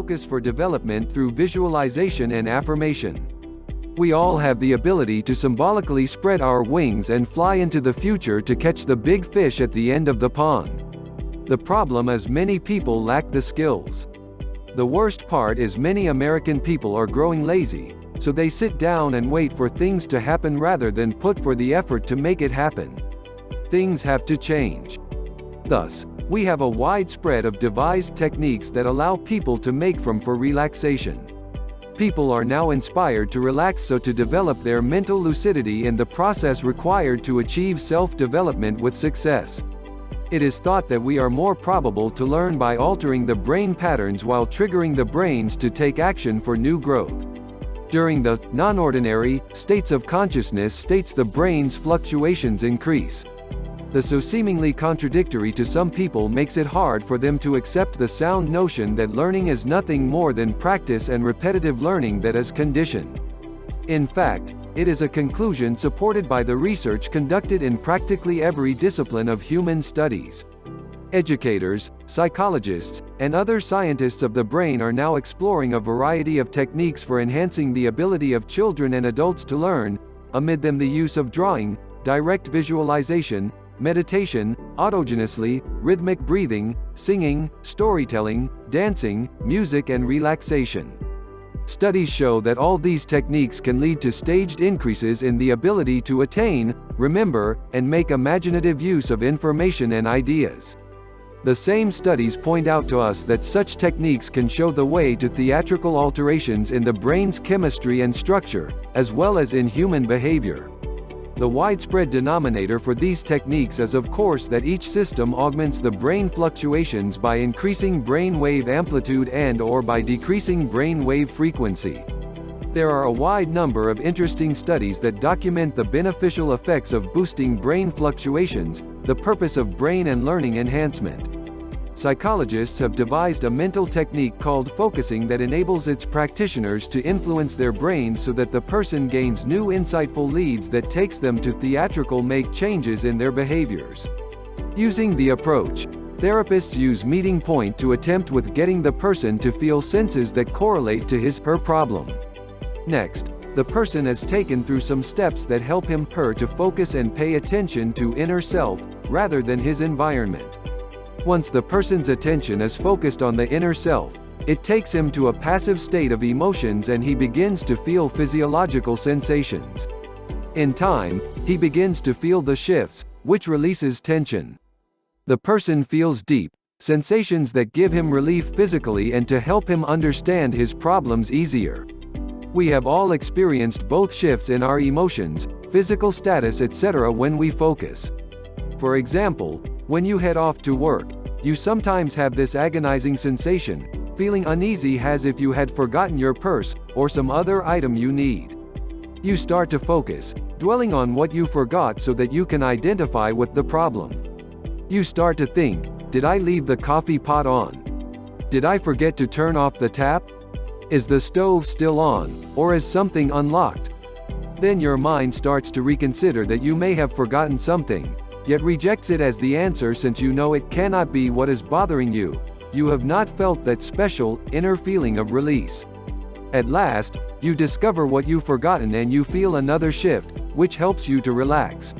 focus for development through visualization and affirmation. We all have the ability to symbolically spread our wings and fly into the future to catch the big fish at the end of the pond. The problem is many people lack the skills. The worst part is many American people are growing lazy, so they sit down and wait for things to happen rather than put forth the effort to make it happen. Things have to change. Thus, we have a wide spread of devised techniques that allow people to make for relaxation. People are now inspired to relax so to develop their mental lucidity in the process required to achieve self-development with success. It is thought that we are more probable to learn by altering the brain patterns while triggering the brains to take action for new growth. During the non-ordinary states of consciousness states the brain's fluctuations increase. This so seemingly contradictory to some people makes it hard for them to accept the sound notion that learning is nothing more than practice and repetitive learning that is conditioned. In fact, it is a conclusion supported by the research conducted in practically every discipline of human studies. Educators, psychologists, and other scientists of the brain are now exploring a variety of techniques for enhancing the ability of children and adults to learn, amid them the use of drawing, direct visualization, meditation, autogenously, rhythmic breathing, singing, storytelling, dancing, music and relaxation. Studies show that all these techniques can lead to staged increases in the ability to attain, remember, and make imaginative use of information and ideas. The same studies point out to us that such techniques can show the way to theatrical alterations in the brain's chemistry and structure, as well as in human behavior. The widespread denominator for these techniques is of course that each system augments the brain fluctuations by increasing brain wave amplitude and/or by decreasing brain wave frequency. There are a wide number of interesting studies that document the beneficial effects of boosting brain fluctuations, the purpose of brain and learning enhancement. Psychologists have devised a mental technique called focusing that enables its practitioners to influence their brains so that the person gains new insightful leads that takes them to theatrical make changes in their behaviors. Using the approach, therapists use meeting point to attempt with getting the person to feel senses that correlate to his/her problem. Next, the person is taken through some steps that help him/her to focus and pay attention to inner self, rather than his environment. Once the person's attention is focused on the inner self, it takes him to a passive state of emotions and he begins to feel physiological sensations. In time, he begins to feel the shifts, which releases tension. The person feels deep sensations that give him relief physically and to help him understand his problems easier. We have all experienced both shifts in our emotions, physical status, etc. when we focus. For example, when you head off to work, you sometimes have this agonizing sensation, feeling uneasy as if you had forgotten your purse, or some other item you need. You start to focus, dwelling on what you forgot so that you can identify with the problem. You start to think, did I leave the coffee pot on? Did I forget to turn off the tap? Is the stove still on, or is something unlocked? Then your mind starts to reconsider that you may have forgotten something, yet rejects it as the answer since you know it cannot be what is bothering you. You have not felt that special, inner feeling of release. At last, you discover what you've forgotten and you feel another shift, which helps you to relax.